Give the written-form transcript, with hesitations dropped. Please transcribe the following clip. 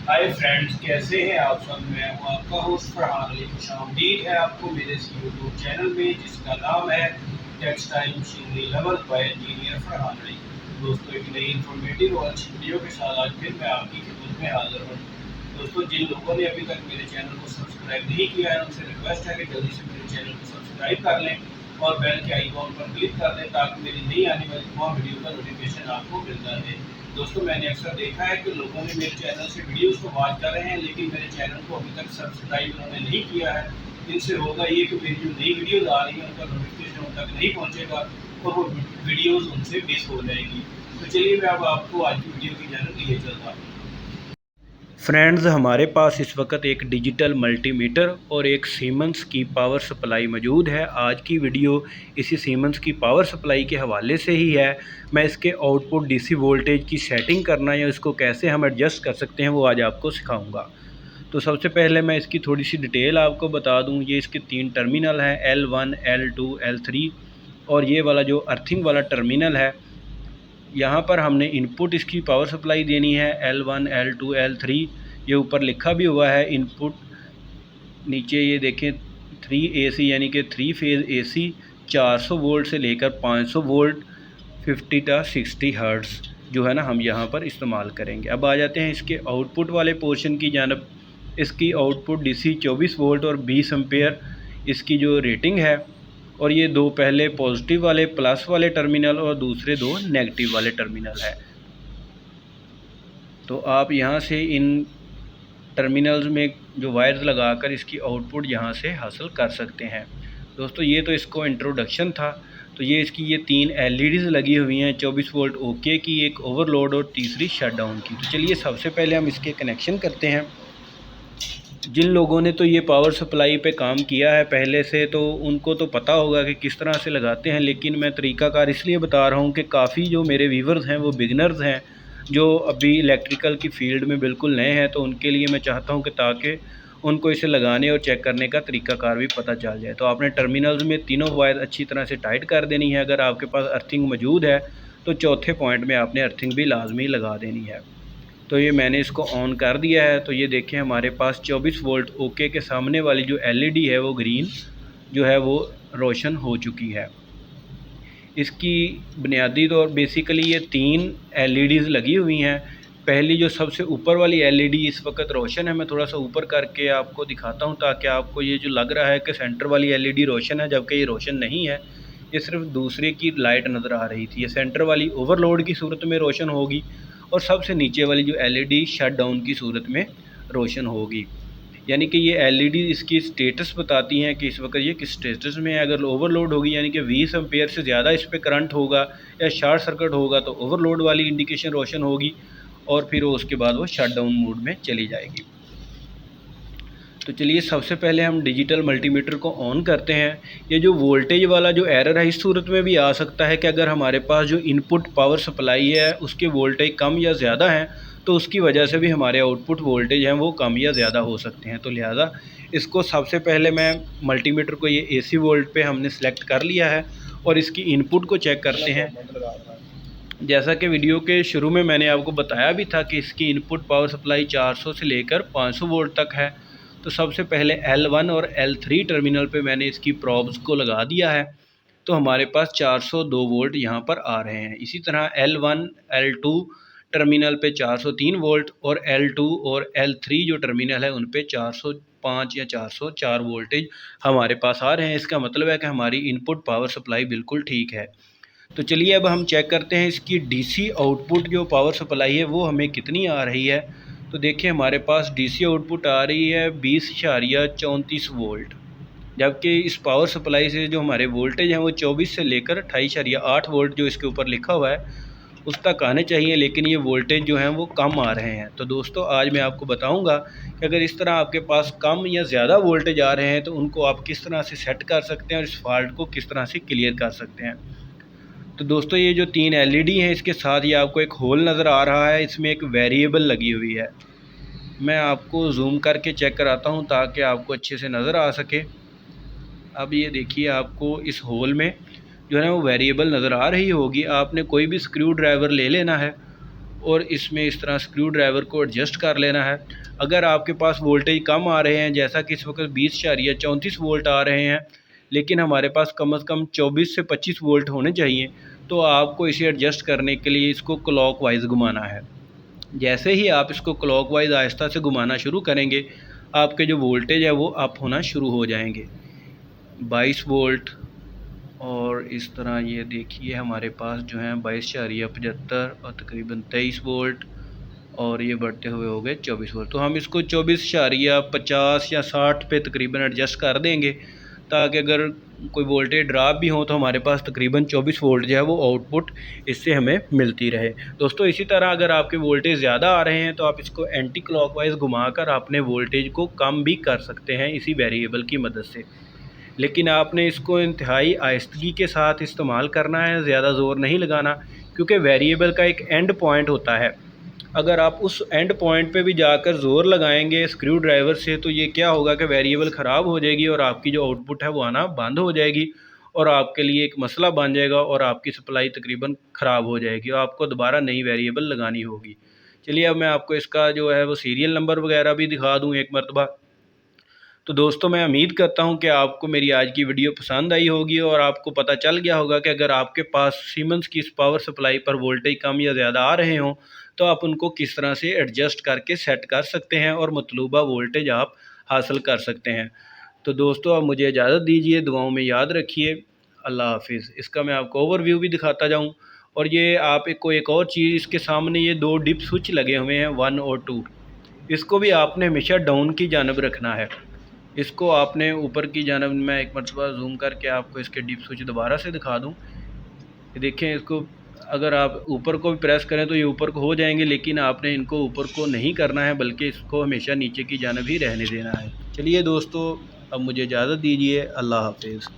Hi friends, कैसे हैं आप सब। मैं हूं आपका होस्ट फरहान अली। खुशामदीद है आपको मेरे इस यूट्यूब चैनल में जिसका नाम है textile machinery level by engineer Farhan Ali. दोस्तों, एक नई इन्फॉर्मेटिव और अच्छी वीडियो के साथ आज फिर मैं आपकी खिदमत में हाजिर हूँ। दोस्तों, जिन लोगों ने अभी तक मेरे चैनल को सब्सक्राइब नहीं किया है उनसे रिक्वेस्ट है कि जल्दी से मेरे चैनल को सब्सक्राइब कर लें और बेल के आइकॉन पर क्लिक कर दें ताकि मेरी नई आने वाली तमाम वीडियो का नोटिफिकेशन आपको मिलता रहे। दोस्तों, मैंने अक्सर देखा है कि लोगों ने मेरे चैनल से वीडियोस को वॉच कर रहे हैं लेकिन मेरे चैनल को अभी तक सब्सक्राइब उन्होंने नहीं किया है। इनसे होगा ये कि मेरी जो नई वीडियोस आ रही हैं उनका नोटिफिकेशन उन तक नहीं पहुंचेगा और वो वीडियोस उनसे मिस हो जाएगी। तो चलिए मैं अब आपको आज की वीडियो की जानकारी लिए चलता हूँ। फ्रेंड्स, हमारे पास इस वक्त एक डिजिटल मल्टीमीटर और एक सीमेंस की पावर सप्लाई मौजूद है। आज की वीडियो इसी सीमेंस की पावर सप्लाई के हवाले से ही है। मैं इसके आउटपुट डीसी वोल्टेज की सेटिंग करना या इसको कैसे हम एडजस्ट कर सकते हैं वो आज आपको सिखाऊंगा। तो सबसे पहले मैं इसकी थोड़ी सी डिटेल आपको बता दूं। ये इसके 3 टर्मिनल हैं, L1, L2, L3। और ये वाला जो अर्थिंग वाला टर्मिनल है, यहाँ पर हमने इनपुट इसकी पावर सप्लाई देनी है L1, L2, L3। ये ऊपर लिखा भी हुआ है इनपुट, नीचे ये देखें 3 AC यानी कि 3 फेज़ AC 400 वोल्ट से लेकर 500 वोल्ट 50 टा 60 हर्ट्ज़ जो है ना हम यहाँ पर इस्तेमाल करेंगे। अब आ जाते हैं इसके आउटपुट वाले पोर्शन की जानब। इसकी आउटपुट DC 24 वोल्ट और 20 एम्पेयर इसकी जो रेटिंग है। और ये दो पहले पॉजिटिव वाले प्लस वाले टर्मिनल और दूसरे दो नेगेटिव वाले टर्मिनल है। तो आप यहाँ से इन टर्मिनल्स में जो वायर्स लगाकर इसकी आउटपुट यहाँ से हासिल कर सकते हैं। दोस्तों, ये तो इसको इंट्रोडक्शन था। तो ये इसकी ये 3 LEDs लगी हुई हैं, 24 वोल्ट ओके की, एक ओवरलोड और तीसरी शटडाउन की। तो चलिए सबसे पहले हम इसके कनेक्शन करते हैं। जिन लोगों ने तो ये पावर सप्लाई पे काम किया है पहले से, तो उनको तो पता होगा कि किस तरह से लगाते हैं, लेकिन मैं तरीक़ाकार इसलिए बता रहा हूँ कि काफ़ी जो मेरे व्यूवर्स हैं वो बिगनर्स हैं, जो अभी इलेक्ट्रिकल की फ़ील्ड में बिल्कुल नए हैं। तो उनके लिए मैं चाहता हूँ कि ताकि उनको इसे लगाने और चेक करने का तरीक़ाकार भी पता चल जाए। तो आपने टर्मिनल्स में तीनों वायर अच्छी तरह से टाइट कर देनी है। अगर आपके पास अर्थिंग मौजूद है तो चौथे पॉइंट में आपने अर्थिंग भी लाजमी लगा देनी है। तो ये मैंने इसको ऑन कर दिया है। तो ये देखें, हमारे पास 24 वोल्ट ओके के सामने वाली जो LED है वो ग्रीन जो है वो रोशन हो चुकी है। इसकी बुनियादी तौर बेसिकली ये 3 LEDs लगी हुई हैं। पहली जो सबसे ऊपर वाली LED इस वक्त रोशन है। मैं थोड़ा सा ऊपर करके आपको दिखाता हूँ ताकि आपको ये जो लग रहा है कि सेंटर वाली LED रोशन है, जबकि ये रोशन नहीं है। ये सिर्फ दूसरे की लाइट नज़र आ रही थी। ये सेंटर वाली ओवरलोड की सूरत में रोशन होगी और सबसे नीचे वाली जो LED शट डाउन की सूरत में रोशन होगी। यानी कि ये LED इसकी स्टेटस बताती हैं कि इस वक्त ये किस स्टेटस में है। अगर ओवरलोड होगी यानी कि 20 एम्पेयर से ज़्यादा इस पर करंट होगा या शॉर्ट सर्किट होगा तो ओवरलोड वाली इंडिकेशन रोशन होगी और फिर उसके बाद वो शट डाउन मोड में चली जाएगी। तो चलिए सबसे पहले हम डिजिटल मल्टीमीटर को ऑन करते हैं। ये जो वोल्टेज वाला जो एरर है इस सूरत में भी आ सकता है कि अगर हमारे पास जो इनपुट पावर सप्लाई है उसके वोल्टेज कम या ज़्यादा हैं तो उसकी वजह से भी हमारे आउटपुट वोल्टेज हैं वो कम या ज़्यादा हो सकते हैं। तो लिहाजा इसको सबसे पहले मैं मल्टीमीटर को ये AC वोल्ट पे हमने सेलेक्ट कर लिया है और इसकी इनपुट को चेक करते हैं। जैसा कि वीडियो के शुरू में मैंने आपको बताया भी था कि इसकी इनपुट पावर सप्लाई 400 से लेकर 500 वोल्ट तक है। तो सबसे पहले L1 और L3 टर्मिनल पे मैंने इसकी प्रॉब्स को लगा दिया है। तो हमारे पास 402 वोल्ट यहाँ पर आ रहे हैं। इसी तरह L1, L2 टर्मिनल पे 403 वोल्ट और L2 और L3 जो टर्मिनल है उन पे 405 या 404 वोल्टेज हमारे पास आ रहे हैं। इसका मतलब है कि हमारी इनपुट पावर सप्लाई बिल्कुल ठीक है। तो चलिए अब हम चेक करते हैं इसकी DC आउटपुट जो पावर सप्लाई है वो हमें कितनी आ रही है। तो देखिए, हमारे पास DC आउटपुट आ रही है 20.34 वोल्ट, जबकि इस पावर सप्लाई से जो हमारे वोल्टेज हैं वो 24 से लेकर 28.8 वोल्ट जो इसके ऊपर लिखा हुआ है उस तक आने चाहिए, लेकिन ये वोल्टेज जो हैं वो कम आ रहे हैं। तो दोस्तों, आज मैं आपको बताऊंगा कि अगर इस तरह आपके पास कम या ज़्यादा वोल्टेज आ रहे हैं तो उनको आप किस तरह से सेट कर सकते हैं और इस फॉल्ट को किस तरह से क्लियर कर सकते हैं। तो दोस्तों, ये जो 3 LED हैं इसके साथ ये आपको एक होल नज़र आ रहा है, इसमें एक वेरिएबल लगी हुई है। मैं आपको जूम करके चेक कराता हूँ ताकि आपको अच्छे से नज़र आ सके। अब ये देखिए, आपको इस होल में जो है ना वो वेरिएबल नज़र आ रही होगी। आपने कोई भी स्क्रू ड्राइवर ले लेना है और इसमें इस तरह स्क्रू ड्राइवर को एडजस्ट कर लेना है। अगर आपके पास वोल्टेज कम आ रहे हैं, जैसा कि इस वक्त 20.34 वोल्ट आ रहे हैं, लेकिन हमारे पास कम से कम 24 से 25 वोल्ट होने चाहिए, तो आपको इसे एडजस्ट करने के लिए इसको क्लॉकवाइज घुमाना है। जैसे ही आप इसको क्लॉकवाइज आहिस्ता से घुमाना शुरू करेंगे, आपके जो वोल्टेज है वो अप होना शुरू हो जाएंगे। 22 वोल्ट, और इस तरह ये देखिए हमारे पास जो है 22.75 और तकरीबन 23 वोल्ट, और ये बढ़ते हुए हो गए 24 वोल्ट। तो हम इसको 24.50 या 60 पे तकरीबन एडजस्ट कर देंगे, ताकि अगर कोई वोल्टेज ड्रॉप भी हो तो हमारे पास तकरीबन 24 वोल्ट जो है वो आउटपुट इससे हमें मिलती रहे। दोस्तों इसी तरह अगर आपके वोल्टेज ज़्यादा आ रहे हैं तो आप इसको एंटी क्लॉकवाइज घुमाकर अपने वोल्टेज को कम भी कर सकते हैं इसी वेरिएबल की मदद से, लेकिन आपने इसको इंतहाई आहिस्तगी के साथ इस्तेमाल करना है, ज़्यादा ज़ोर नहीं लगाना, क्योंकि वेरिएबल का एक एंड पॉइंट होता है। अगर आप उस एंड पॉइंट पे भी जाकर ज़ोर लगाएंगे स्क्रू ड्राइवर से, तो ये क्या होगा कि वेरिएबल ख़राब हो जाएगी और आपकी जो आउटपुट है वो आना बंद हो जाएगी, और आपके लिए एक मसला बन जाएगा और आपकी सप्लाई तकरीबन ख़राब हो जाएगी और आपको दोबारा नई वेरिएबल लगानी होगी। चलिए अब मैं आपको इसका जो है वो सीरियल नंबर वगैरह भी दिखा दूँ एक मरतबा। तो दोस्तों मैं उम्मीद करता हूं कि आपको मेरी आज की वीडियो पसंद आई होगी और आपको पता चल गया होगा कि अगर आपके पास सीमेंस की इस पावर सप्लाई पर वोल्टेज कम या ज़्यादा आ रहे हों तो आप उनको किस तरह से एडजस्ट करके सेट कर सकते हैं और मतलूबा वोल्टेज आप हासिल कर सकते हैं। तो दोस्तों अब मुझे इजाज़त दीजिए, दुआओं में याद रखिए। अल्लाह हाफिज़। इसका मैं आपको ओवरव्यू भी दिखाता जाऊँ। और ये आप एक और चीज़, इसके सामने ये 2 डिप स्विच लगे हुए हैं 1 और 2, इसको भी आपने हमेशा डाउन की जानब रखना है। इसको आपने ऊपर की जानब, मैं एक मरतबा जूम करके आपको इसके डीप स्विच दोबारा से दिखा दूं। ये देखें, इसको अगर आप ऊपर को भी प्रेस करें तो ये ऊपर को हो जाएंगे, लेकिन आपने इनको ऊपर को नहीं करना है, बल्कि इसको हमेशा नीचे की जानब ही रहने देना है। चलिए दोस्तों अब मुझे इजाज़त दीजिए। अल्लाह हाफिज़।